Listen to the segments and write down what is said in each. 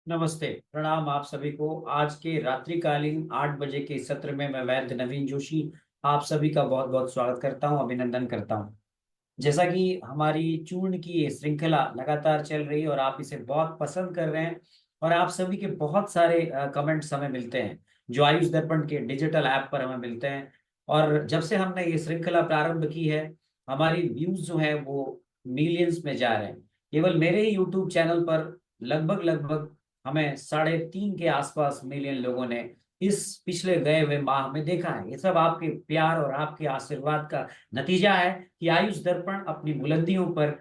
नमस्ते, प्रणाम आप सभी को। आज के रात्रिकालीन 8 बजे के सत्र में मैं वैद्य नवीन जोशी आप सभी का बहुत बहुत स्वागत करता हूं, अभिनंदन करता हूं। जैसा कि हमारी चूर्ण की ये श्रृंखला लगातार चल रही है और आप इसे बहुत पसंद कर रहे हैं और आप सभी के बहुत सारे कमेंट्स हमें मिलते हैं जो आयुष दर्पण के डिजिटल ऐप पर हमें मिलते हैं। और जब से हमने ये श्रृंखला प्रारंभ की है, हमारी व्यूज जो है वो मिलियंस में जा रहे हैं। केवल मेरे ही यूट्यूब चैनल पर लगभग लगभग हमें 3.5 के आसपास मिलियन लोगों ने इस पिछले गए हुए माह में देखा है। ये सब आपके प्यार और आपके आशीर्वाद का नतीजा है कि आयुष दर्पण अपनी बुलंदियों पर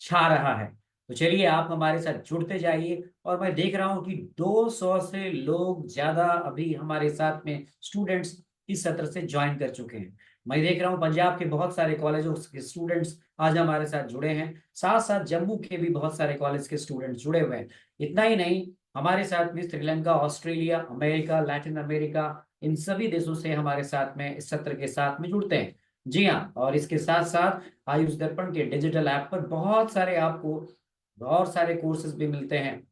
छा रहा है। तो चलिए आप हमारे साथ जुड़ते जाइए। और मैं देख रहा हूं कि 200 से लोग ज्यादा अभी हमारे साथ में स्टूडेंट्स इस सत्र से ज्वाइन कर चुके हैं। मैं देख रहा हूं पंजाब के बहुत सारे कॉलेजों के स्टूडेंट्स आज हमारे साथ जुड़े हैं, साथ साथ जम्मू के भी बहुत सारे कॉलेज के स्टूडेंट्स जुड़े हुए हैं। इतना ही नहीं, हमारे साथ में Sri Lanka, Australia, America, Latin America, इन सभी देशों से हमारे साथ में इस सत्र के साथ में जुड़ते हैं। जी हाँ, और इसके साथ साथ आयुष दर्पण के डिजिटल ऐप पर बहुत सारे आपको बहुत सारे कोर्सेज भी मिलते हैं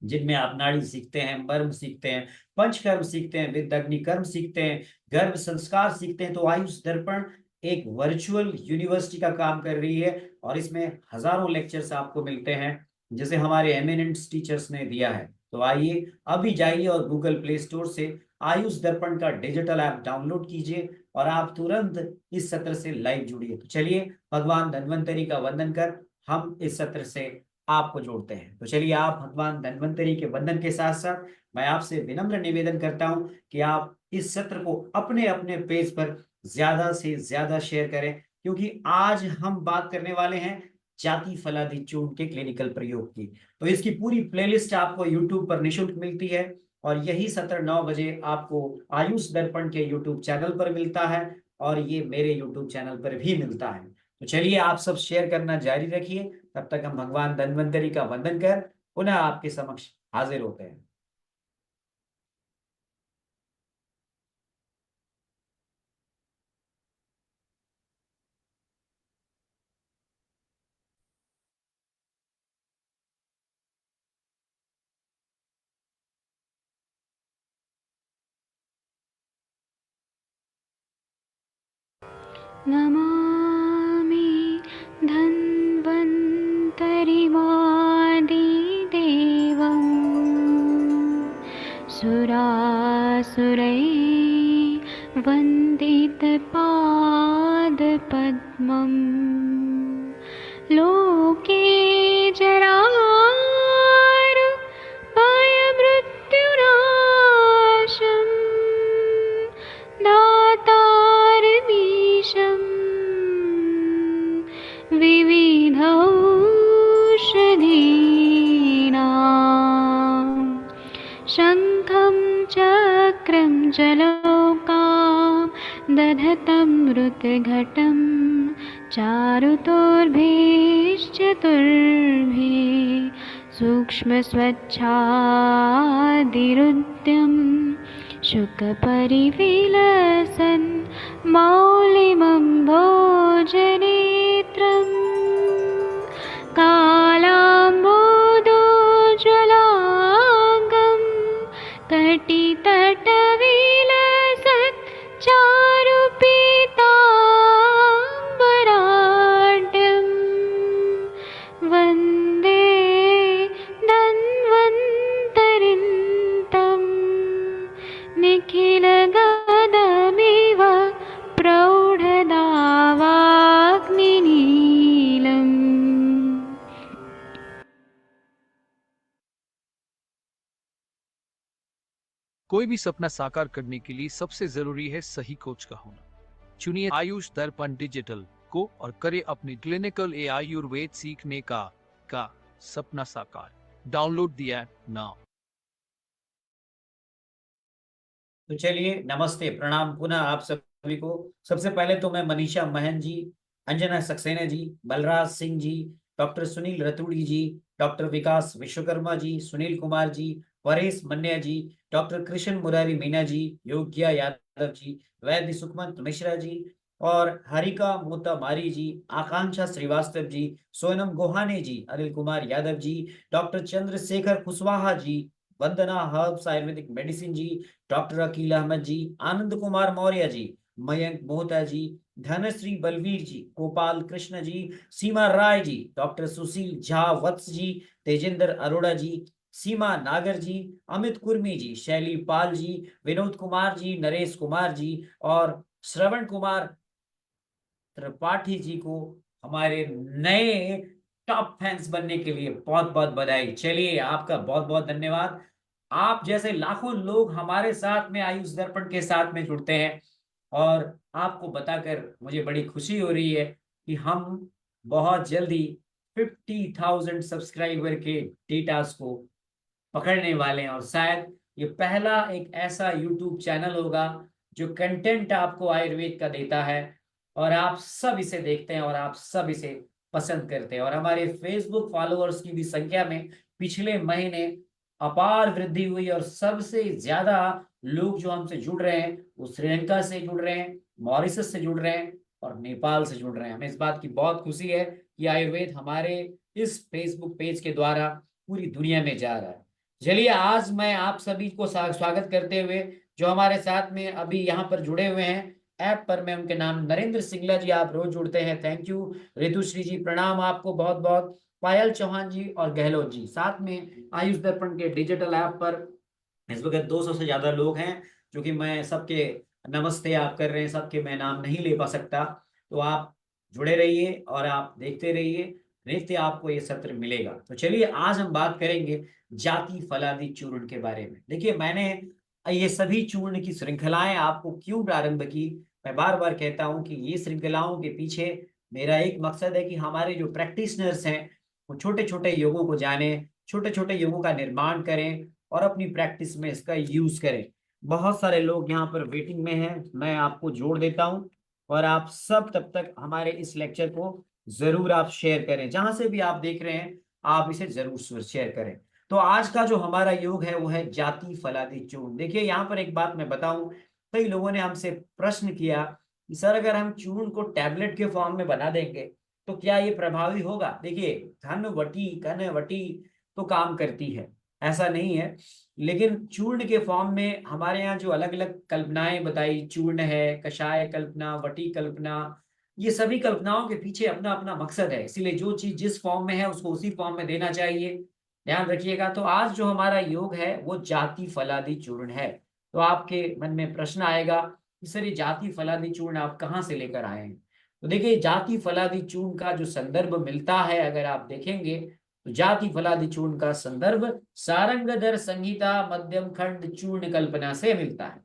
जिनमें आप नाड़ी सीखते हैं, मर्म सीखते हैं, पंचकर्म सीखते हैं, विदग्नि कर्म सीखते हैं, गर्भ संस्कार सीखते हैं। तो आयुष दर्पण एक वर्चुअल यूनिवर्सिटी का काम कर रही है और इसमें हजारों लेक्चर्स आपको मिलते हैं जैसे हमारे एमिनेंट्स टीचर्स ने दिया है। तो आइए अभी जाइए और गूगल प्ले स्टोर से आयुष दर्पण का डिजिटल ऐप डाउनलोड कीजिए और आप तुरंत इस सत्र से लाइव जुड़िए। तो चलिए भगवान धन्वंतरी का वंदन कर हम इस सत्र से आपको जोड़ते हैं। तो चलिए आप भगवान धन्वंतरी के वंदन के साथ साथ मैं आपसे विनम्र निवेदन करता हूं कि आप इस सत्र को अपने अपने पेज पर ज्यादा से ज्यादा शेयर करें, क्योंकि आज हम बात करने वाले हैं जाति फलादि चूर्ण के क्लिनिकल प्रयोग की। तो इसकी पूरी प्लेलिस्ट आपको यूट्यूब पर निशुल्क मिलती है और यही सत्र 9 बजे आपको आयुष दर्पण के यूट्यूब चैनल पर मिलता है और ये मेरे यूट्यूब चैनल पर भी मिलता है। तो चलिए आप सब शेयर करना जारी रखिए। तब तक हम भगवान धन्वंतरी का वंदन कर पुनः आपके समक्ष हाजिर होते हैं। नमामि धन्वन्तरिमादिदेवं सुरासुरैर्वन्दितपादपद्मं लोके जरामृत्युनाशम् दातारमीशम् विविधौषधीनां शङ्खं चक्रं जलौकां दधतं मृतघटं चारुतोर्भिश्चतुर्भिः सूक्ष्मस्वच्छादिरुद्यं शुकपरिविलसन् मौलिमं भोजनेत्रम् कालाम्बोदोज्ज्वलाङ्गं कटितटविलसत् चारुपीताम्बराढ्यं वन्दे धन्वन्तरिं तं निखिलगदमिव प्रौढदावाग्निनीलम्। कोई भी सपना साकार करने के लिए सबसे जरूरी है सही कोच का होना। चुनिए आयुष दर्पण डिजिटल को और करे अपनी क्लिनिकल आयुर्वेद सीखने का सपना साकार। Download the app now. तो चलिए नमस्ते, प्रणाम पुनः आप सभी को। सबसे पहले तो मैं मनीषा महन जी, अंजना सक्सेना जी, बलराज सिंह जी, डॉक्टर सुनील रतूड़ी जी, डॉक्टर विकास विश्वकर्मा जी, सुनील कुमार जी, परेश मन्या जी, डॉक्टर कृष्ण मुरारी मीना जी, योग्या यादव जी, वैद्य सुखमंत मिश्रा जी और हरिका मोता मारी जी, आकांक्षा श्रीवास्तव जी, सोनम गोहाने जी, अनिल कुमार यादव जी, डॉक्टर चंद्रशेखर कुशवाहा जी, वंदना हर्ब्स आयुर्वेदिक मेडिसिन जी, डॉक्टर अकील अहमद जी, आनंद कुमार मौर्य जी, मयंक मोहता जी, धनश्री बलवीर जी, गोपाल कृष्ण जी, सीमा राय जी, डॉक्टर सुशील झा वत्स जी, तेजेंद्र अरोड़ा जी, सीमा नागर जी, अमित कुर्मी जी, शैली पाल जी, विनोद कुमार जी, नरेश कुमार जी और श्रवण कुमार त्रिपाठी जी को हमारे नए टॉप फैंस बनने के लिए बहुत बहुत बधाई। चलिए, आपका बहुत बहुत धन्यवाद। आप जैसे लाखों लोग हमारे साथ में आयुष दर्पण के साथ में जुड़ते हैं, और आपको बताकर मुझे बड़ी खुशी हो रही है कि हम बहुत जल्दी 50,000 सब्सक्राइबर के डेटास को पकड़ने वाले हैं, और शायद ये पहला एक ऐसा यूट्यूब चैनल होगा जो कंटेंट आपको आयुर्वेद का देता है, और आप सब इसे देखते हैं और आप सब इसे पसंद करते हैं। और हमारे फेसबुक फॉलोअर्स की भी संख्या में पिछले महीने अपार वृद्धि हुई, और सबसे ज्यादा लोग जो हमसे जुड़ रहे हैं वो श्रीलंका से जुड़ रहे हैं, मॉरिशस से जुड़ रहे हैं और नेपाल से जुड़ रहे हैं। हमें इस बात की बहुत खुशी है कि आयुर्वेद हमारे इस फेसबुक पेज के द्वारा पूरी दुनिया में जा रहा है। चलिए, आज मैं आप सभी को स्वागत करते हुए जो हमारे साथ में अभी यहाँ पर जुड़े हुए हैं ऐप पर, मैं उनके नाम नरेंद्र सिंगला जी, आप रोज जुड़ते हैं, थैंक यू। ऋतुश्री जी प्रणाम आपको बहुत बहुत। पायल चौहान जी और गहलोत जी, साथ में आयुष दर्पण के डिजिटल ऐप पर इस वक्त 200 से ज्यादा लोग हैं, जो कि मैं सबके नमस्ते आप कर रहे हैं, सबके मैं नाम नहीं ले पा सकता। तो आप जुड़े रहिए और आप देखते रहिए, नित्य आपको ये सत्र मिलेगा। तो चलिए, आज हम बात करेंगे जाति फलादि चूर्ण के बारे में। देखिए, मैंने ये सभी चूर्ण की श्रृंखलाएं आपको क्यों प्रारंभ की। मैं बार बार कहता हूं कि ये श्रृंखलाओं के पीछे मेरा एक मकसद है कि हमारे जो प्रैक्टिशनर्स हैं वो छोटे छोटे योगों को जाने, छोटे छोटे योगों का निर्माण करें और अपनी प्रैक्टिस में इसका यूज करें। बहुत सारे लोग यहाँ पर वेटिंग में हैं, मैं आपको जोड़ देता हूँ, और आप सब तब तक हमारे इस लेक्चर को जरूर आप शेयर करें, जहां से भी आप देख रहे हैं आप इसे जरूर शेयर करें। तो आज का जो हमारा योग है वो है जाति फलादि चूर्ण। देखिए, यहाँ पर एक बात मैं बताऊं, कई लोगों ने हमसे प्रश्न किया कि सर, अगर हम चूर्ण को टैबलेट के फॉर्म में बना देंगे तो क्या ये प्रभावी होगा। देखिए, धन वटी कन वटी तो काम करती है, ऐसा नहीं है, लेकिन चूर्ण के फॉर्म में हमारे यहाँ जो अलग अलग कल्पनाएं बताई, चूर्ण है, कषाय कल्पना, वटी कल्पना, ये सभी कल्पनाओं के पीछे अपना अपना मकसद है, इसीलिए जो चीज जिस फॉर्म में है उसको उसी फॉर्म में देना चाहिए। ध्यान रखिएगा। तो आज जो हमारा योग है वो जाति फलादि चूर्ण है। तो आपके मन में प्रश्न आएगा कि सर, ये जाति फलादि चूर्ण आप कहाँ से लेकर आए हैं। तो देखिए, जाति फलादि चूर्ण का जो संदर्भ मिलता है, अगर आप देखेंगे तो जाति फलादि चूर्ण का संदर्भ सारंगधर संहिता मध्यम खंड चूर्ण कल्पना से मिलता है।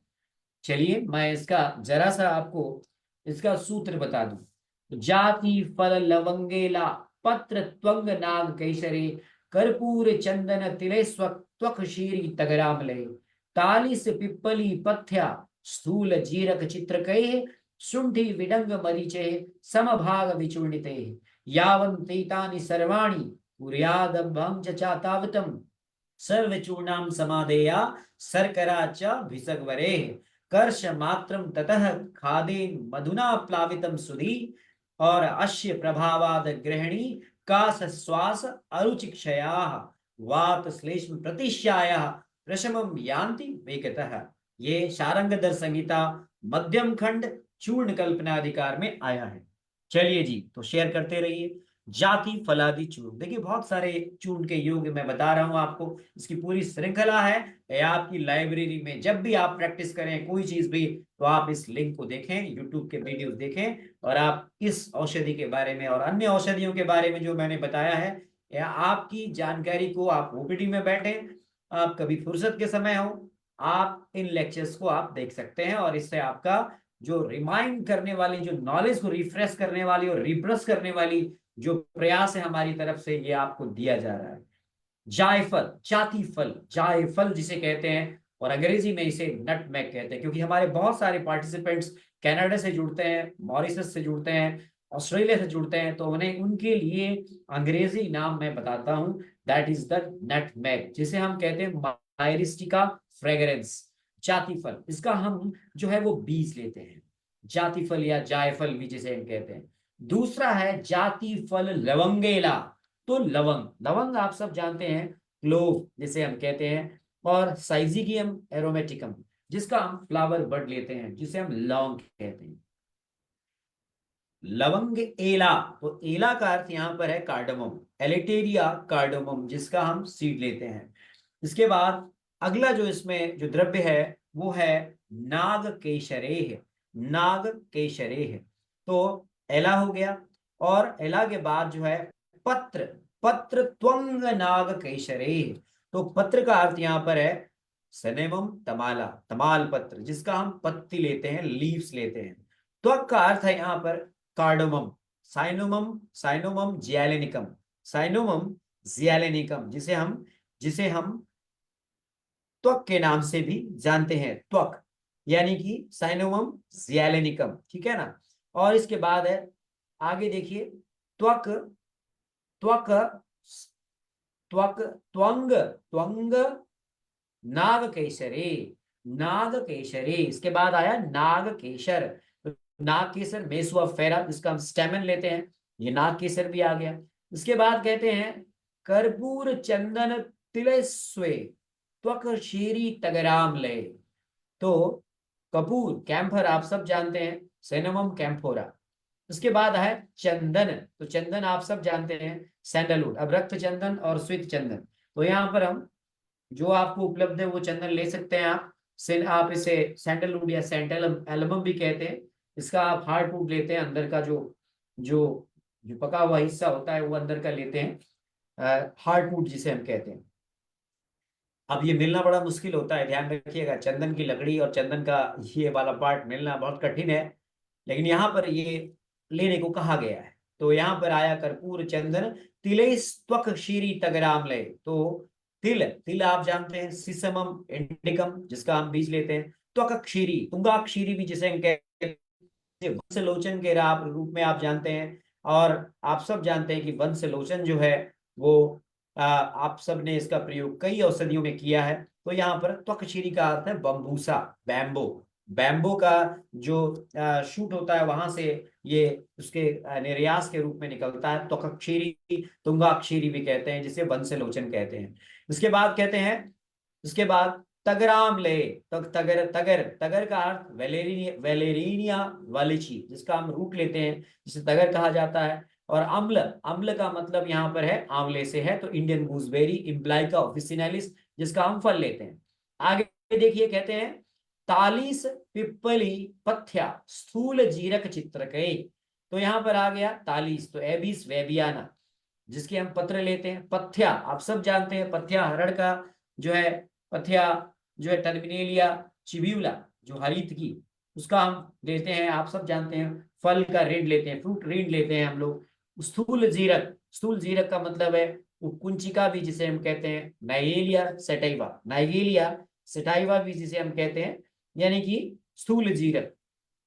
चलिए, मैं इसका जरा सा आपको इसका सूत्र बता दूं। जाति फल लवंगेला पत्र त्वंग नाग कैसरे कर्पूर चंदन तिले स्वक शीरी तगरामले तालिस पिप्पली पथ्या स्थूल जीरक चित्रकैः शुंठी विडंग मरीचे समभाग विचूर्णिते यावन्तीतानि सर्वाणि कुर्यादभं च चातावतम् सर्वचूर्णां समादेया शर्करा च भिसगवरे कर्ष मात्रम ततः खादेन मधुना प्लावितम सुधी और अश्य प्रभावाद ग्रहणी कास श्वास अरुचिक्षया वात श्लेष्म प्रतिश्याया प्रशमम यान्ति वेगतः। ये शारंगधर संहिता मध्यम खंड चूर्ण कल्पनाधिकार में आया है। चलिए जी, तो शेयर करते रहिए। जाति फलादि चूर्ण, देखिए बहुत सारे चूर्ण के योग मैं बता रहा हूं आपको, इसकी पूरी श्रृंखला है। या आपकी लाइब्रेरी में जब भी आप प्रैक्टिस करें कोई चीज भी, तो आप इस लिंक को देखें, यूट्यूब के वीडियोस देखें, और आप इस औषधि के बारे में और अन्य औषधियों के बारे में जो मैंने बताया है, या आपकी जानकारी को आप ओपीडी में बैठे, आप कभी फुर्सत के समय हो, आप इन लेक्चर्स को आप देख सकते हैं, और इससे आपका जो रिमाइंड करने वाली, जो नॉलेज को रिफ्रेश करने वाली और रिब्रश करने वाली जो प्रयास है हमारी तरफ से, ये आपको दिया जा रहा है। जायफल, जाति फल, जायफल जिसे कहते हैं, और अंग्रेजी में इसे नटमेग कहते हैं, क्योंकि हमारे बहुत सारे पार्टिसिपेंट्स कनाडा से जुड़ते हैं, मॉरिशस से जुड़ते हैं, ऑस्ट्रेलिया से जुड़ते हैं, तो उन्हें उनके लिए अंग्रेजी नाम मैं बताता हूं, दैट इज द नटमेग, जिसे हम कहते हैं मायरिस्टिका फ्रेग्रेंस। जाति फल, इसका हम जो है वो बीज लेते हैं, जाति फल या जायफल भी जिसे हम कहते हैं। दूसरा है जाति फल लवंगेला। तो लवंग, लवंग आप सब जानते हैं, क्लोव जिसे हम कहते हैं, और साइजिगियम एरोमेटिकम, जिसका हम फ्लावर बड लेते हैं, जिसे हम लौंग कहते हैं। लवंग एला, तो एला का अर्थ यहाँ पर है कार्डमम, एलिटेरिया कार्डमम, जिसका हम सीड लेते हैं। इसके बाद अगला जो इसमें जो द्रव्य है वो है नाग केशरेह, नाग केशरेह। तो एला हो गया, और एला के बाद जो है पत्र, पत्र त्वंग नाग केशरेह। तो पत्र का अर्थ यहाँ पर है सनेमम तमाला, तमाल पत्र, जिसका हम पत्ती लेते हैं, लीव्स लेते हैं। त्वक का अर्थ है यहाँ पर कार्डोमम, साइनोमम, साइनोमम जियालेनिकम, साइनोमम जियालेनिकम, जिसे हम त्वक के नाम से भी जानते हैं, त्वक, यानी कि साइनोमम जियालेनिकम, ठीक है ना। और इसके बाद है, आगे देखिए, त्वक, त्वक, त्वक, त्वंग, त्वंग नाग केसरे, नाग केशरे। इसके बाद आया नाग केशर, नाग केसर मेसुआ फेरा, जिसका हम स्टेमन लेते हैं, ये नाग केसर भी आ गया। इसके बाद कहते हैं कर्पूर चंदन तिलस्वे त्वक शीरी तगराम ले। तो कपूर, कैम्फर आप सब जानते हैं, सेनमम कैम्फोरा। उसके बाद है चंदन, तो चंदन आप सब जानते हैं, सैंडलवुड। अब रक्त चंदन और श्वेत चंदन, तो यहाँ पर हम जो आपको उपलब्ध है वो चंदन ले सकते हैं आप। आप इसे सैंडलवुड या सैंडलम एल्बम भी कहते हैं। इसका आप हार्डवुड लेते हैं, अंदर का जो जो जो पका हुआ हिस्सा होता है वो अंदर का लेते हैं, हार्डवुड जिसे हम कहते हैं। अब ये मिलना बड़ा मुश्किल होता है, ध्यान रखिएगा, चंदन की लकड़ी और चंदन का ये वाला पार्ट मिलना बहुत कठिन है, लेकिन यहाँ पर ये लेने को कहा गया है। तो यहाँ पर आया कर्पूर चंदन तिले त्वक शीरी तगराम ले। तो तिल, तिल आप जानते हैं, सिसमम इंडिकम, जिसका हम बीज लेते हैं। त्वक क्षीरी, तुंगाक्षीरी भी जिसे हम कहते हैं, वंशलोचन के रूप में आप जानते हैं। और आप सब जानते हैं कि वंशलोचन जो है वो आप सब ने इसका प्रयोग कई औषधियों में किया है। तो यहाँ पर त्वकक्षीरी का अर्थ है बम्बूसा, बैम्बो, बैम्बो का जो शूट होता है वहां से ये उसके निर्यास के रूप में निकलता है। त्वकक्षीरी, तुंगाक्षीरी भी कहते हैं, जिसे वंशलोचन कहते हैं। इसके बाद कहते हैं, इसके बाद तगराम ले, तगर, तगर, तगर का अर्थ वेलेरिनिया वालिची, जिसका हम रूट लेते हैं, जिसे तगर कहा जाता है। और अम्ल, अम्ल का मतलब यहाँ पर है आंवले से है, तो इंडियन गूसबेरी, इम्प्लाइका ऑफिसिनालिस, जिसका हम फल लेते हैं। आगे देखिए, कहते हैं तालीस पिप्पली पथ्या स्थूल जीरक चित्रकय। तो यहाँ पर आ गया तालीस, तो एबिस वेबियाना, जिसके हम पत्र लेते हैं। पथ्या आप सब जानते हैं, पथ्या हरड़ का जो है, पथ्या जो है टर्मिनेलिया चिब्यूला, जो हरित की, उसका हम लेते हैं, आप सब जानते हैं। फल का रीड लेते हैं, फ्रूट रीड लेते हैं हम लोग। स्थूल जीरक, स्थूल जीरक का मतलब है कुंचिका भी, जिसे हम कहते हैं नाइगेलिया सेटाइवा, नाइगेलिया सेटाइवा भी जिसे हम कहते हैं, यानी कि स्थूल जीरक,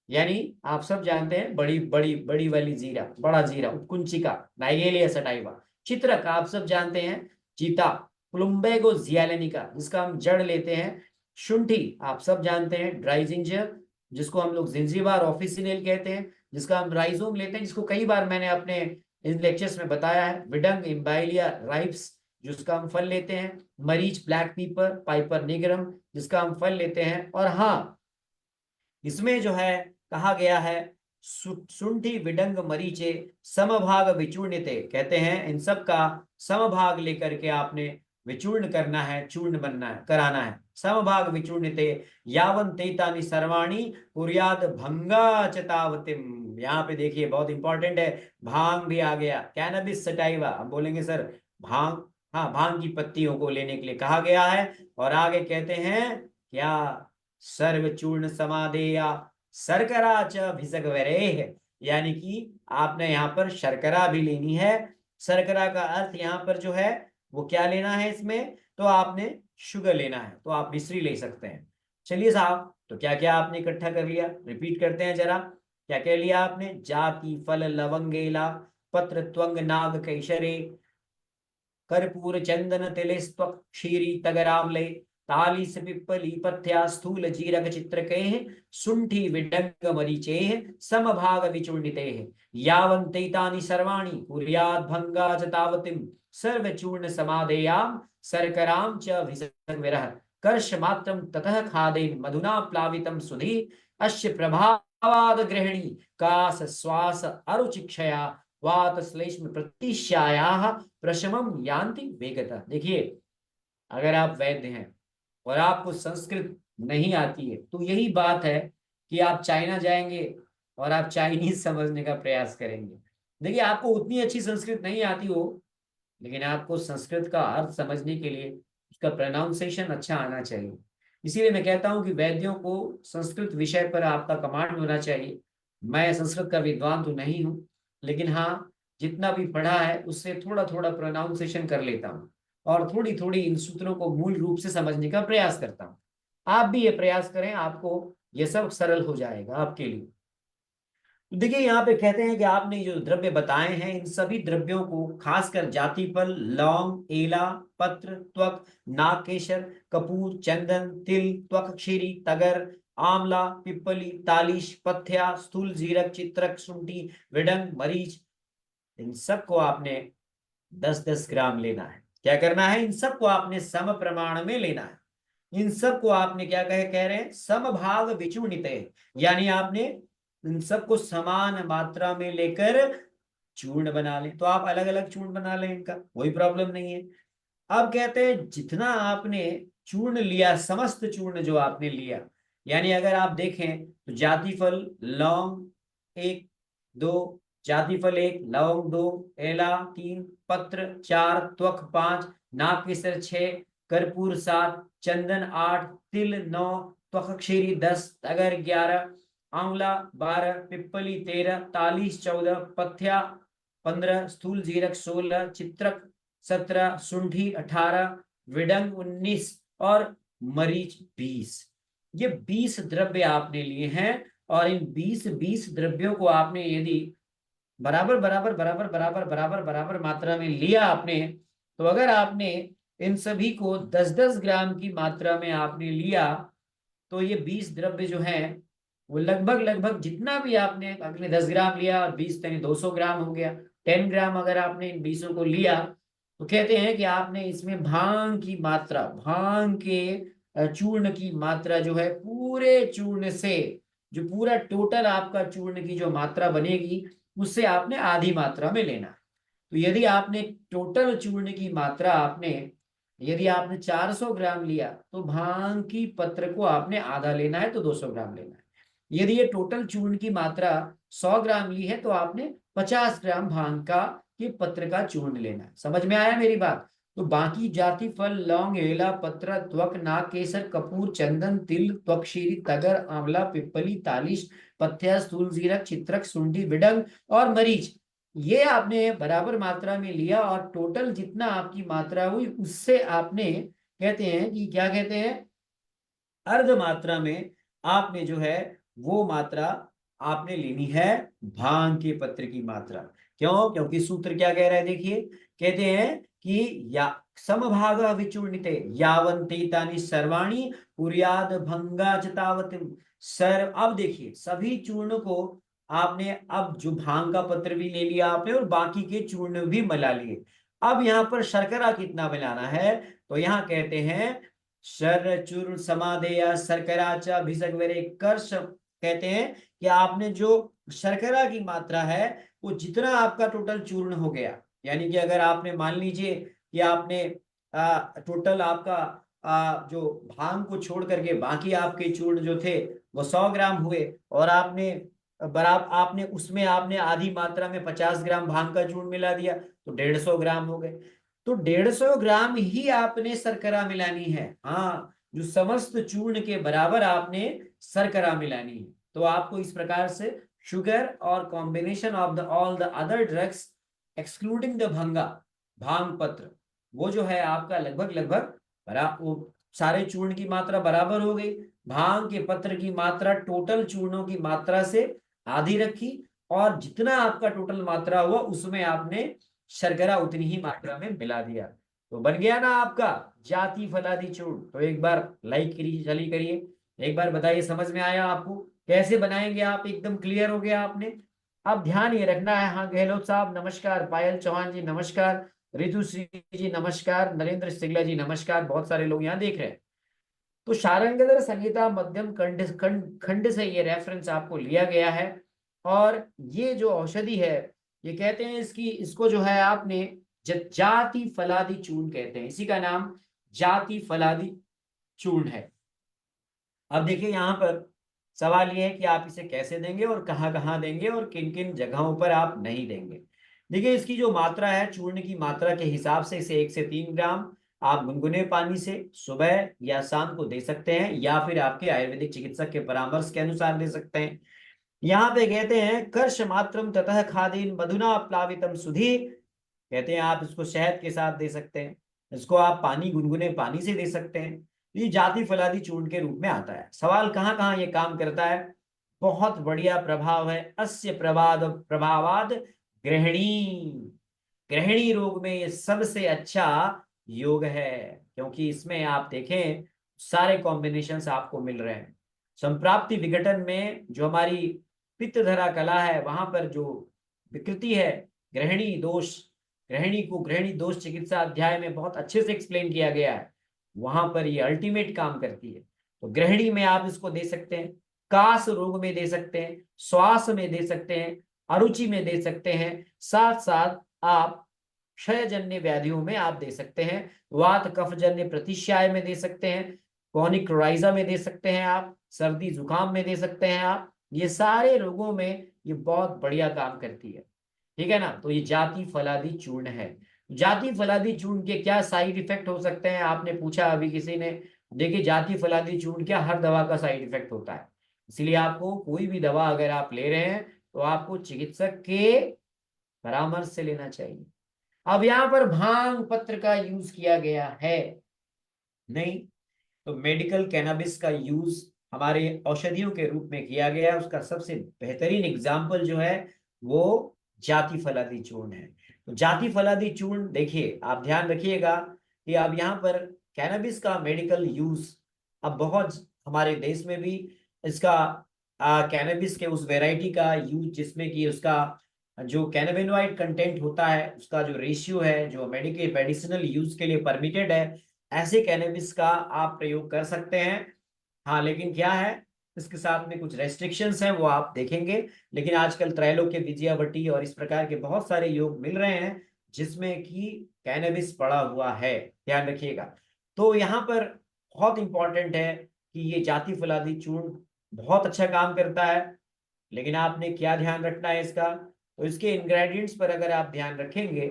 यानी आप सब जानते हैं बड़ी बड़ी बड़ी वाली जीरा, बड़ा जीरा, उत्कुंचिका, नाइगेलिया सटाइवा। चित्रक आप सब जानते हैं, चीता, प्लुम्बेगो जियालेनिका, जिसका हम जड़ लेते हैं। शुंठी आप सब जानते हैं, ड्राई जिंजर, जिसको हम लोग जिंजीबार ऑफिसिनेल कहते हैं, जिसका हम राइजोम लेते हैं, जिसको कई बार मैंने अपने इन लेक्चर्स में बताया है। विडंग इम्बाइलिया राइप्स, जिसका हम फल लेते हैं। मरीच ब्लैक पीपर, पाइपर निगरम, जिसका हम फल लेते हैं। और हाँ, इसमें जो है कहा गया है शुंठी विडंग मरीचे समभाग विचूर्णिते, कहते हैं इन सब का समभाग लेकर के आपने विचूर्ण करना है, चूर्ण बनना है, कराना है। समभाग विचूर्णिते यावन तेतानि सर्वाणी कुर्याद भंगा चतावतिम। यहाँ पे देखिए बहुत इंपॉर्टेंट है, भांग भी आ गया, कैनबिस सटाइवा, हम बोलेंगे सर भांग, हाँ भांग की पत्तियों को लेने के लिए कहा गया है। और आगे कहते हैं क्या, सर्वचूर्ण समाधेया शर्करा च भिषग्वरेह, यानी कि आपने यहाँ पर शर्करा भी लेनी है। शर्करा का अर्थ यहाँ पर जो है वो क्या लेना है इसमें, तो आपने शुगर लेना है, तो आप मिश्री ले सकते हैं। चलिए साहब, तो क्या क्या आपने इकट्ठा कर लिया, रिपीट करते हैं जरा, क्या क्या लिया आपने। जाति फल लवंगेला, पत्र त्वंग नाग कैशरे, कर्पूर चंदन तिलिस्त्वक क्षीरी तगरामले, तालीस पिप्पली पथ्या स्थूल जीरक चित्रके, शुंठी विडंग मरीचे समभाग विचूर्णिते, यावन्तेतानि सर्वाणि कुर्याद् भंगा च तावतिम सर्वचूर्ण समाधेयाम शर्कराम च भिषग्विरः। कर्ष मात्रम ततः खादेन मधुना प्लावितम सुधी अश्य प्रभावाद गृहिणी कास श्वास अरुचिक्षया वात श्लेष्म प्रतिश्यायाः प्रशमम यान्ति वेगतः। देखिए, अगर आप वैद्य हैं और आपको संस्कृत नहीं आती है तो यही बात है कि आप चाइना जाएंगे और आप चाइनीज समझने का प्रयास करेंगे। देखिए, आपको उतनी अच्छी संस्कृत नहीं आती हो, लेकिन आपको संस्कृत का अर्थ समझने के लिए उसका प्रोनाउंसिएशन अच्छा आना चाहिए। इसीलिए मैं कहता हूं कि वैद्यों को संस्कृत विषय पर आपका कमांड होना चाहिए। मैं संस्कृत का विद्वान तो नहीं हूं, लेकिन हाँ, जितना भी पढ़ा है उससे थोड़ा थोड़ा प्रोनाउंसिएशन कर लेता हूँ और थोड़ी थोड़ी इन सूत्रों को मूल रूप से समझने का प्रयास करता हूँ। आप भी ये प्रयास करें, आपको ये सब सरल हो जाएगा आपके लिए। तो देखिए, यहाँ पे कहते हैं कि आपने जो द्रव्य बताए हैं इन सभी द्रव्यों को खासकर जाति फल, लौंग, एला, पत्र, त्वक, नागकेशर, कपूर, चंदन, तिल, त्वक क्षीरी, तगर, आंवला, पिप्पली, तालिश, पथ्या, स्थूल जीरक, चित्रक, शुंठी, विडंग, मरीच, इन सबको आपने 10-10 ग्राम लेना है। क्या करना है? इन सबको आपने सम प्रमाण में लेना है। इन सबको आपने क्या कह रहे हैं? समभाग विचूर्णित, यानी आपने इन सबको समान मात्रा में लेकर चूर्ण बना लें। तो आप अलग अलग चूर्ण बना लें, इनका कोई प्रॉब्लम नहीं है। अब कहते हैं जितना आपने चूर्ण लिया, समस्त चूर्ण जो आपने लिया, यानी अगर आप देखें तो जाति फल लौंग 1 2, जाति फल 1, लौंग 2, एला 3, पत्र 4, त्वक 5, नागकेसर 6, कर्पूर 7, चंदन 8, तिल 9, त्वक्षीरी 10, तगर 11, आंवला 12, पिप्पली 13, तालीस 14, पथ्या 15, स्थूल जीरक 16, चित्रक 17, शुंठी 18, विडंग 19 और मरीच 20। ये 20 द्रव्य आपने लिए हैं और इन 20 द्रव्यों को आपने यदि बराबर बराबर बराबर बराबर बराबर बराबर मात्रा में लिया आपने, तो अगर आपने इन सभी को 10-10 ग्राम की मात्रा में आपने लिया तो ये 20 द्रव्य जो हैं वो लगभग लगभग जितना भी आपने अगले 10 ग्राम लिया और 20 यानी 200 ग्राम हो गया। 10 ग्राम अगर आपने इन 20 को लिया तो कहते हैं कि आपने इसमें भांग की मात्रा, भांग के चूर्ण की मात्रा जो है पूरे चूर्ण से, जो पूरा टोटल आपका चूर्ण की जो मात्रा बनेगी उससे आपने आधी मात्रा में लेना है। तो यदि आपने टोटल चूर्ण की मात्रा आपने, यदि आपने 400 ग्राम लिया तो भांग की पत्र को आपने आधा लेना है, तो 200 ग्राम लेना है। यदि ये टोटल चूर्ण की मात्रा 100 ग्राम ली है तो आपने 50 ग्राम भांग का ये पत्र का चूर्ण लेना है। समझ में आया मेरी बात? तो बाकी जाति फल लौंग एला पत्र त्वक नाग केसर कपूर चंदन तिल त्वक्षीरी तगर आंवला पिप्पली तालिश पथ्या स्थूल जीरक चित्रक सुंडी विडंग और मरीच, ये आपने बराबर मात्रा में लिया और टोटल जितना आपकी मात्रा हुई उससे आपने, कहते हैं कि क्या कहते हैं, अर्ध मात्रा में आपने जो है वो मात्रा आपने लेनी है भांग के पत्र की मात्रा। क्यों? क्योंकि सूत्र क्या कह रहा है, देखिए, कहते हैं कि या समभाग विचूर्णिते यावन्ते तानि सर्वाणि कुर्याद भंगा चतावतिम सर्व। अब देखिए, सभी चूर्ण को आपने, अब जो भांग का पत्र भी ले लिया आपने और बाकी के चूर्ण भी मिला लिए। अब यहाँ पर शर्करा कितना मिलाना है? तो यहाँ कहते हैं शर चूर्ण समादेया शर्करा च भिषग्वरे कर्ष, कहते हैं कि आपने जो शर्करा की मात्रा है वो जितना आपका टोटल चूर्ण हो गया, यानी कि अगर आपने मान लीजिए कि आपने टोटल आपका जो भांग को छोड़ करके बाकी आपके चूर्ण जो थे वो 100 ग्राम हुए और आपने बराबर आपने उसमें आपने आधी मात्रा में 50 ग्राम भांग का चूर्ण मिला दिया तो 150 ग्राम हो गए। तो 150 ग्राम ही आपने शर्करा मिलानी है। हाँ, जो समस्त चूर्ण के बराबर आपने शर्करा मिलानी है। तो आपको इस प्रकार से शुगर और combination of the all the other drugs excluding the भंगा, भांग पत्र, वो जो है आपका लगभग लगभग वो सारे चूर्ण की मात्रा बराबर हो गई। भांग के पत्र की मात्रा टोटल चूर्णों की मात्रा से आधी रखी और जितना आपका टोटल मात्रा हुआ उसमें आपने शर्करा उतनी ही मात्रा में मिला दिया। तो बन गया ना आपका जाति फलादि चूर्ण। तो एक बार लाइक करिए, चलिए करिए, एक बार बताइए समझ में आया आपको? कैसे बनाएंगे आप? एकदम क्लियर हो गया आपने? अब ध्यान ये रखना है। हाँ, गहलोत साहब नमस्कार, पायल चौहान जी नमस्कार, रितु श्री जी नमस्कार, नरेंद्र सिंगला जी नमस्कार, बहुत सारे लोग यहाँ देख रहे हैं। तो शार्ंगधर संहिता मध्यम खंड से ये रेफरेंस आपको लिया गया है। और ये जो औषधि है, ये कहते हैं इसको जो है आपने जाति फलादि चूर्ण कहते हैं, इसी का नाम जाति फलादि चूर्ण है। अब देखिए यहाँ पर सवाल ये है कि आप इसे कैसे देंगे और कहाँ कहाँ देंगे और किन किन जगहों पर आप नहीं देंगे। देखिए इसकी जो मात्रा है, चूर्ण की मात्रा के हिसाब से इसे 1 से 3 ग्राम आप गुनगुने पानी से सुबह या शाम को दे सकते हैं, या फिर आपके आयुर्वेदिक चिकित्सक के परामर्श के अनुसार दे सकते हैं। यहाँ पे कहते हैं कर्ष मात्रम ततः खादीन मधुना प्लावितम सुधी, कहते हैं आप इसको शहद के साथ दे सकते हैं, इसको आप पानी गुनगुने पानी से दे सकते हैं। ये जाति फलादि चूर्ण के रूप में आता है। सवाल कहाँ कहाँ ये काम करता है, बहुत बढ़िया प्रभाव है। अस्य प्रभावाद गृहिणी, गृहिणी रोग में ये सबसे अच्छा योग है, क्योंकि इसमें आप देखें सारे कॉम्बिनेशंस आपको मिल रहे हैं। संप्राप्ति विघटन में जो हमारी पित्त धरा कला है, वहां पर जो विकृति है, गृहिणी दोष, गृहिणी को गृहिणी दोष चिकित्सा अध्याय में बहुत अच्छे से एक्सप्लेन किया गया है, वहां पर ये अल्टीमेट काम करती है। तो गृहिणी में आप इसको दे सकते हैं, कास रोग में दे सकते हैं, श्वास में दे सकते हैं, अरुचि में दे सकते हैं, साथ साथ आप क्षयजन्य व्याधियों में आप दे सकते हैं, वात कफजन्य प्रतिश्याय में दे सकते हैं, कॉनिक क्लोराइजा में दे सकते हैं, आप सर्दी जुकाम में दे सकते हैं। आप ये सारे रोगों में ये बहुत बढ़िया काम करती है, ठीक है ना। तो ये जाति फलादि चूर्ण है। जाति फलादि चूर्ण के क्या साइड इफेक्ट हो सकते हैं, आपने पूछा अभी किसी ने। देखिए जाति फलादि चूर्ण क्या हर दवा का साइड इफेक्ट होता है, इसलिए आपको कोई भी दवा अगर आप ले रहे हैं तो आपको चिकित्सक के परामर्श से लेना चाहिए। अब यहाँ पर भांग पत्र का यूज किया गया है नहीं, तो मेडिकल कैनबिस का यूज हमारे औषधियों के रूप में किया गया है। उसका सबसे बेहतरीन एग्जाम्पल जो है वो जाति फलादि चूर्ण है। तो जाति फलादि चूर्ण देखिए, आप ध्यान रखिएगा कि अब यहाँ पर कैनबिस का मेडिकल यूज अब बहुत हमारे देश में भी इसका कैनबिस के उस वेराइटी का यूज जिसमें कि उसका जो कैनाबिनॉइड कंटेंट होता है, उसका जो रेशियो है जो मेडिसिनल यूज के लिए परमिटेड है, ऐसे कैनबिस का आप प्रयोग कर सकते हैं। हाँ लेकिन क्या है, इसके साथ में कुछ रेस्ट्रिक्शंस हैं, वो आप देखेंगे। लेकिन आजकल त्रैलोक्य विजयावटी और इस प्रकार के बहुत सारे योग मिल रहे हैं जिसमें कि कैनबिस पड़ा हुआ है, ध्यान रखिएगा। तो यहाँ पर बहुत इंपॉर्टेंट है कि ये जाति फलादि चूर्ण बहुत अच्छा काम करता है, लेकिन आपने क्या ध्यान रखना है इसका, तो इसके इंग्रेडिएंट्स पर अगर आप ध्यान रखेंगे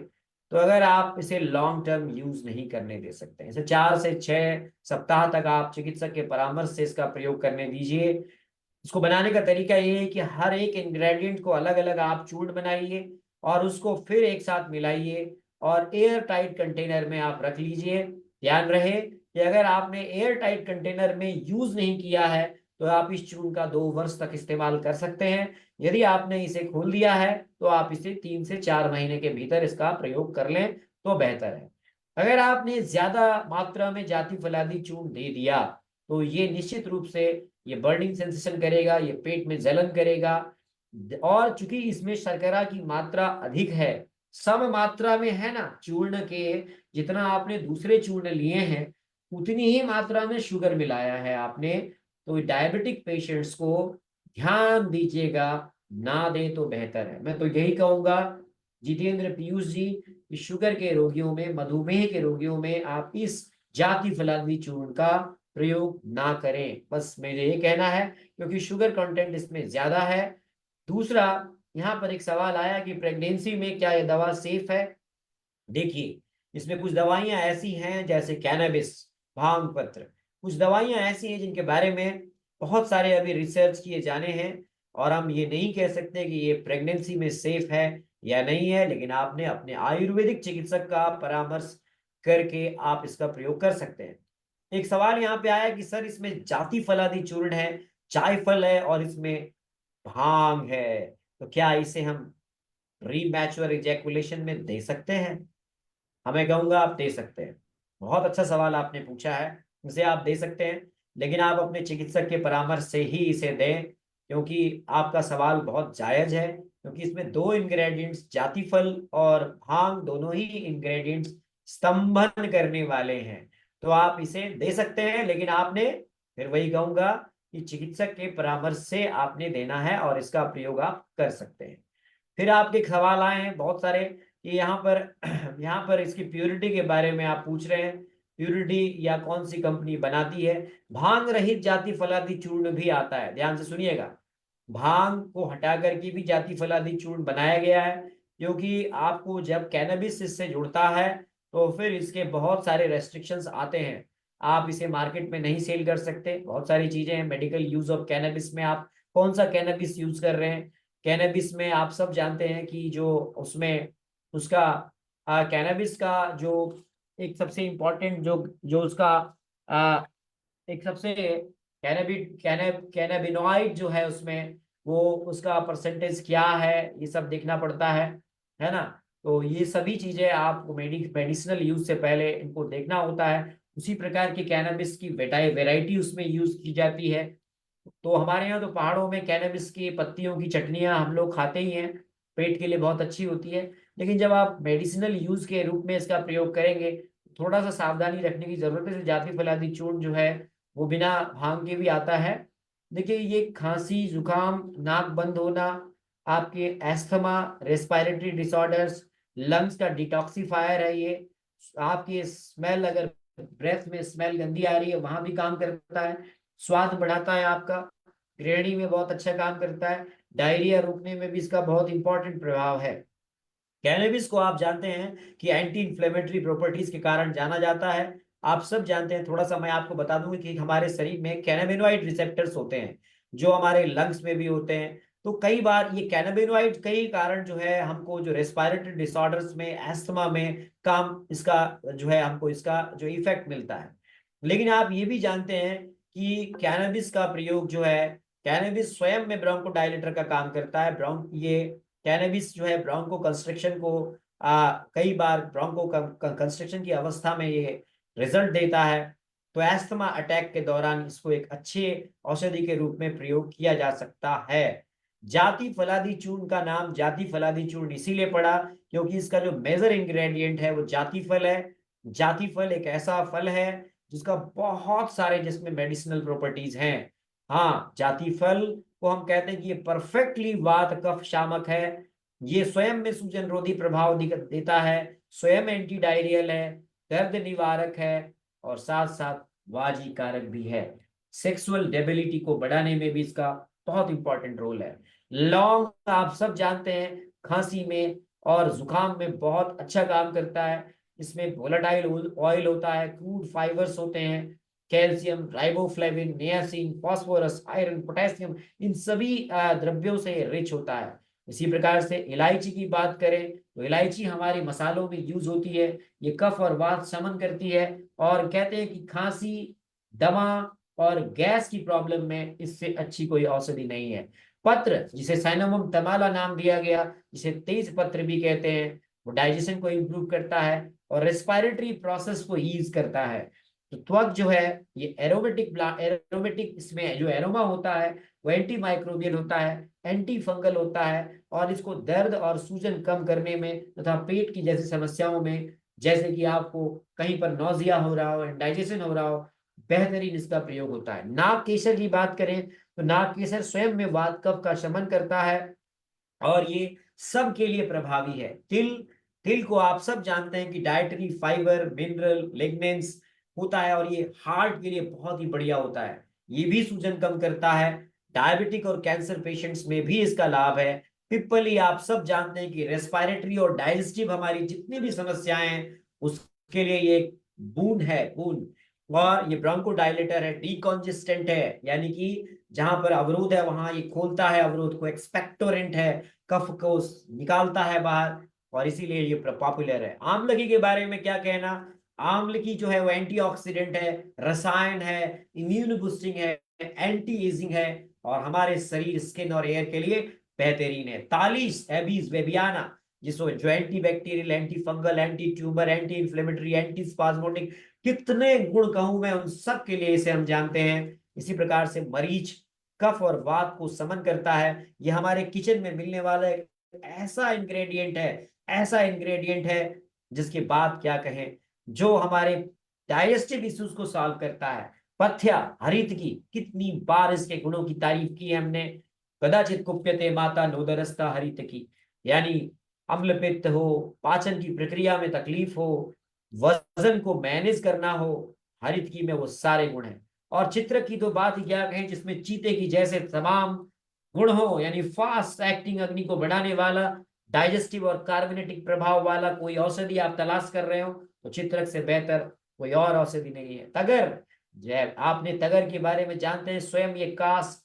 तो अगर आप इसे लॉन्ग टर्म यूज नहीं करने दे सकते हैं, इसे 4 से 6 सप्ताह तक आप चिकित्सक के परामर्श से इसका प्रयोग करने दीजिए। इसको बनाने का तरीका ये है कि हर एक इंग्रेडिएंट को अलग अलग आप चूर्ण बनाइए और उसको फिर एक साथ मिलाइए और एयर टाइट कंटेनर में आप रख लीजिए। ध्यान रहे कि अगर आपने एयर टाइट कंटेनर में यूज नहीं किया है तो आप इस चूर्ण का 2 वर्ष तक इस्तेमाल कर सकते हैं। यदि आपने इसे खोल दिया है तो आप इसे 3 से 4 महीने के भीतर इसका प्रयोग कर लें तो बेहतर है। अगर आपने ज्यादा मात्रा में जाति फलादि चूर्ण दे दिया तो ये निश्चित रूप से ये बर्निंग सेंसेशन करेगा, ये पेट में जलन करेगा, और चूंकि इसमें शर्करा की मात्रा अधिक है, सम मात्रा में है ना चूर्ण के, जितना आपने दूसरे चूर्ण लिए हैं उतनी ही मात्रा में शुगर मिलाया है आपने। तो डायबिटिक पेशेंट्स को ध्यान दीजिएगा, ना दे तो बेहतर है। मैं तो यही कहूंगा जितेंद्र पीयूष जी, शुगर के रोगियों में, मधुमेह के रोगियों में आप इस जाति फलादि चूर्ण का प्रयोग ना करें, बस मेरे ये कहना है, क्योंकि शुगर कंटेंट इसमें ज्यादा है। दूसरा, यहाँ पर एक सवाल आया कि प्रेगनेंसी में क्या ये दवा सेफ है। देखिए इसमें कुछ दवाइयां ऐसी हैं जैसे कैनबिस, भांग पत्र, कुछ दवाइयां ऐसी हैं जिनके बारे में बहुत सारे अभी रिसर्च किए जाने हैं और हम ये नहीं कह सकते कि ये प्रेगनेंसी में सेफ है या नहीं है, लेकिन आपने अपने आयुर्वेदिक चिकित्सक का परामर्श करके आप इसका प्रयोग कर सकते हैं। एक सवाल यहाँ पे आया कि सर इसमें जाति फलादि चूर्ण है, जायफल है और इसमें भांग है, तो क्या इसे हम प्रीमैच्योर इजैकुलेशन में दे सकते हैं? हमें कहूंगा आप दे सकते हैं। बहुत अच्छा सवाल आपने पूछा है, इसे आप दे सकते हैं, लेकिन आप अपने चिकित्सक के परामर्श से ही इसे दें, क्योंकि आपका सवाल बहुत जायज है। क्योंकि इसमें 2 इंग्रेडिएंट्स जातिफल और भांग, दोनों ही इंग्रेडिएंट्स स्तंभन करने वाले हैं, तो आप इसे दे सकते हैं, लेकिन आपने, फिर वही कहूंगा कि चिकित्सक के परामर्श से आपने देना है और इसका प्रयोग आप कर सकते हैं। फिर आपके सवाल आए हैं बहुत सारे कि यहाँ पर यहाँ पर इसकी प्योरिटी के बारे में आप पूछ रहे हैं, प्योरिटी या कौन सी कंपनी बनाती है। भांग रहित जाति फलादि चूर्ण भी आता है, ध्यान से सुनिएगा। भांग को हटा करके भी जाति फलादि चूर्ण बनाया गया है, क्योंकि आपको जब कैनबिस इससे जुड़ता है तो फिर इसके बहुत सारे रेस्ट्रिक्शंस आते हैं। आप इसे मार्केट में नहीं सेल कर सकते, बहुत सारी चीजें हैं। मेडिकल यूज ऑफ कैनबिस में आप कौन सा कैनबिस यूज कर रहे हैं। कैनबिस में आप सब जानते हैं कि जो उसमें उसका कैनबिस का जो एक सबसे इम्पोर्टेंट जो जो उसका आ, एक सबसे कैनेबिनॉइड जो है उसमें, वो उसका परसेंटेज क्या है, ये सब देखना पड़ता है ना। तो ये सभी चीजें आपको मेडिसिनल यूज से पहले इनको देखना होता है। उसी प्रकार की कैनबिस की वेराइटी उसमें यूज की जाती है। तो हमारे यहाँ तो पहाड़ों में कैनबिस की पत्तियों की चटनियां हम लोग खाते ही हैं, पेट के लिए बहुत अच्छी होती है। लेकिन जब आप मेडिसिनल यूज के रूप में इसका प्रयोग करेंगे, थोड़ा सा सावधानी रखने की जरूरत है। जैसे जाति फलादी चूर्ण जो है वो बिना भांग के भी आता है। देखिए, ये खांसी, जुकाम, नाक बंद होना, आपके एस्थमा, रेस्पिरेटरी डिसऑर्डर्स, लंग्स का डिटॉक्सिफायर है ये। आपकी स्मेल, अगर ब्रेथ में स्मेल गंदी आ रही है, वहां भी काम करता है। स्वाद बढ़ाता है आपका, गृहिणी में बहुत अच्छा काम करता है। डायरिया रोकने में भी इसका बहुत इंपॉर्टेंट प्रभाव है। कैनबिस को आप जानते हैं कि एंटी इंफ्लेमेटरी प्रॉपर्टीज के कारण जाना जाता है। आप सब जानते हैं, थोड़ा सा मैं आपको बता दूंगा कि हमारे शरीर में कैनाबिनॉइड रिसेप्टर्स होते हैं, जो हमारे लंग्स में भी होते हैं। तो कई बार ये कैनाबिनॉइड कई कारण जो है हमको, जो रेस्पिरेटरी डिसऑर्डर्स में, एस्थमा में काम इसका जो है, हमको इसका जो इफेक्ट मिलता है। लेकिन आप ये भी जानते हैं कि कैनबिस का प्रयोग जो है, कैनबिस स्वयं में ब्रोंकोडायलेटर का काम करता है। ये कैनबिस जो है ब्रोंको कंस्ट्रक्शन को कई बार ब्रोंको कंस्ट्रक्शन की अवस्था में ये रिजल्ट देता है। तो एस्थमा अटैक के दौरान इसको एक अच्छे औषधि के रूप में प्रयोग किया जा सकता है। जाति फलादी चूर्ण का नाम जाति फलादी चूर्ण इसीलिए पड़ा क्योंकि इसका जो मेजर इंग्रेडिएंट है वो जाति फल है। जाति फल एक ऐसा फल है जिसका बहुत सारे, जिसमें मेडिसिनल प्रॉपर्टीज हैं। हाँ, जाति फल को हम कहते हैं कि ये परफेक्टली वात कफ शामक है। ये स्वयं में सूजन रोधी प्रभाव देता है, स्वयं एंटी डायरियल है, दर्द निवारक है, और साथ साथ वाजी कारक भी है। सेक्सुअल डेबिलिटी को बढ़ाने में भी इसका बहुत इंपॉर्टेंट रोल है। लौंग आप सब जानते हैं, खांसी में और जुकाम में बहुत अच्छा काम करता है। इसमें वोलेटाइल ऑयल होता है, क्रूड फाइबर्स होते हैं, calcium, riboflavin, niacin, phosphorus, iron, potassium, इन सभी द्रव्यों से रिच होता है। इसी प्रकार से इलायची की बात करें तो इलायची हमारी मसालों में यूज होती है। ये कफ और वात शमन करती है, और कहते हैं कि खांसी, दमा और गैस की प्रॉब्लम में इससे अच्छी कोई औषधि नहीं है। पत्र, जिसे साइनोमम तमाला नाम दिया गया, जिसे तेज पत्र भी कहते हैं, वो डाइजेशन को इम्प्रूव करता है और रेस्पिरेटरी प्रोसेस को ईज करता है। तो त्वक जो है, ये एरोमेटिक इसमें जो एरोमा होता है वो एंटी माइक्रोबियल होता है, एंटी फंगल होता है, और इसको दर्द और सूजन कम करने में तथा पेट की जैसी समस्याओं में, जैसे कि आपको कहीं पर नौजिया हो रहा हो, इंडाइजेशन हो रहा हो, बेहतरीन इसका प्रयोग होता है। नाग केसर की बात करें तो नाग केसर स्वयं में वात कफ का शमन करता है, और ये सबके लिए प्रभावी है। तिल, तिल को आप सब जानते हैं कि डाइटरी फाइबर, मिनरल, लिग्नेंस होता है, और ये हार्ट के लिए बहुत ही बढ़िया होता है। ये भी सूजन कम करता है। डायबिटिक और कैंसर पेशेंट्स में भी इसका लाभ है। पिप्पली आप सब जानते हैं कि रेस्पिरेटरी और डाइजेस्टिव हमारी जितनी भी समस्याएं हैं उसके लिए ये एक बूंद है, बूंद। और ये ब्रोंकोडायलेटर है, डीकॉन्जेस्टेंट है, यानी कि जहां पर अवरोध है वहां ये खोलता है अवरोध को, एक्सपेक्टोरेंट है, कफ को निकालता है बाहर, और इसीलिए ये पॉपुलर है। आमलकी के बारे में क्या कहना। आमलकी जो है वो एंटीऑक्सीडेंट है, रसायन है, इम्यून बूस्टिंग है, एंटी एजिंग है, और हमारे शरीर, स्किन और एयर के लिए बेहतरीन है। तालीस, एबीज वेबियाना, जिसको जो anti bacterial, anti fungal, anti tumour, anti inflammatory, anti spasmodic, कितने गुण कहूं मैं, उन सब के लिए इसे हम जानते हैं। इसी प्रकार से मरीच कफ और वात को समन करता है। ये हमारे किचन में मिलने वाला एक ऐसा इंग्रेडिएंट है, ऐसा इंग्रेडिएंट है जिसकी बात क्या कहें, जो हमारे डाइजेस्टिव इश्यूज को सॉल्व करता है। पथ्या हरित की कितनी बार इसके गुणों की तारीफ की है हमने। कदाचित कुप्यते माता नोदरस्ता हरित की, यानी अम्ल पित्त हो, पाचन की प्रक्रिया में तकलीफ हो, वजन को मैनेज करना हो, हरित की में वो सारे गुण हैं। और चित्र की तो बात ही क्या कहें, जिसमें चीते की जैसे तमाम गुण हो, यानी फास्ट एक्टिंग अग्नि को बढ़ाने वाला, डाइजेस्टिव और कार्बोनेटिक प्रभाव वाला कोई औषधि आप तलाश कर रहे हो तो चित्रक से बेहतर कोई और औषधि नहीं है। तगर, जय आपने तगर के बारे में जानते हैं, स्वयं ये कास,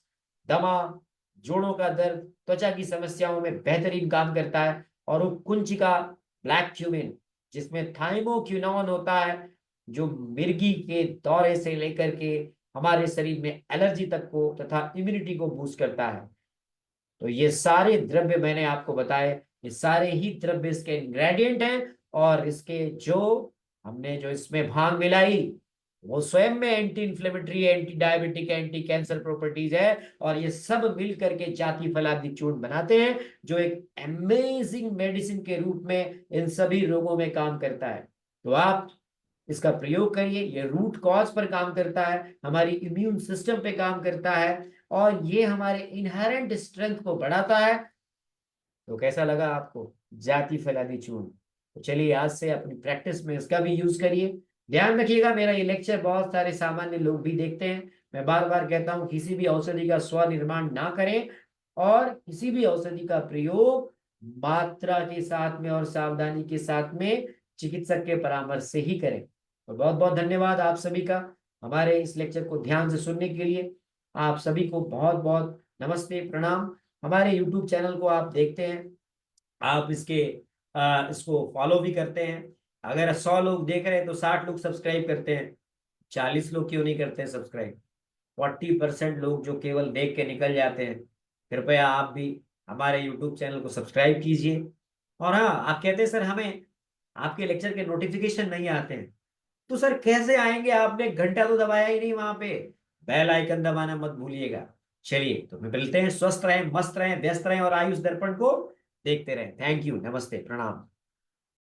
दमा, जोड़ों का दर्द, त्वचा की समस्याओं में बेहतरीन काम करता है। और वो कुंचिका ब्लैक क्यूमिन, जिसमें थाइमोक्विनोन होता है, जो मिर्गी के दौरे से लेकर के हमारे शरीर में एलर्जी तक को तथा इम्यूनिटी को बूस्ट करता है। तो ये सारे द्रव्य मैंने आपको बताए, ये सारे ही द्रव्य इसके इंग्रेडिएंट हैं। और इसके जो हमने जो इसमें भांग मिलाई वो स्वयं में anti inflammatory, anti diabetic, anti cancer properties है। और ये सब मिल करके जाति फलादि चूर्ण बनाते हैं, जो एक अमेजिंग मेडिसिन के रूप में इन सभी रोगों में काम करता है। तो आप इसका प्रयोग करिए। ये रूट कॉज पर काम करता है, हमारी इम्यून सिस्टम पे काम करता है, और ये हमारे इनहेरेंट स्ट्रेंथ को बढ़ाता है। तो कैसा लगा आपको जाति फैलादी चूर्ण? तो चलिए आज से अपनी प्रैक्टिस में इसका भी यूज करिए। ध्यान रखिएगा, मेरा ये लेक्चर बहुत सारे सामान्य लोग भी देखते हैं। मैं बार बार कहता हूं, किसी भी औषधि का स्वनिर्माण ना करें, और किसी भी औषधि का प्रयोग मात्रा के साथ में और सावधानी के साथ में चिकित्सक के परामर्श से ही करें। तो बहुत बहुत धन्यवाद आप सभी का हमारे इस लेक्चर को ध्यान से सुनने के लिए। आप सभी को बहुत बहुत नमस्ते, प्रणाम। हमारे YouTube चैनल को आप देखते हैं, आप इसको फॉलो भी करते हैं। अगर 100 लोग देख रहे हैं तो 60 लोग सब्सक्राइब करते हैं, 40 लोग क्यों नहीं करते हैं सब्सक्राइब? 40% लोग जो केवल देख के निकल जाते हैं। कृपया आप भी हमारे YouTube चैनल को सब्सक्राइब कीजिए। और हाँ, आप कहते हैं सर हमें आपके लेक्चर के नोटिफिकेशन नहीं आते हैं। तो सर कैसे आएंगे? आपने घंटा तो दबाया ही नहीं वहां पे। बेल आइकन दबाना मत भूलिएगा। चलिए तो मिलते हैं, स्वस्थ रहें, मस्त रहें, व्यस्त रहें, और आयुष दर्पण को देखते रहें। थैंक यू, नमस्ते, प्रणाम।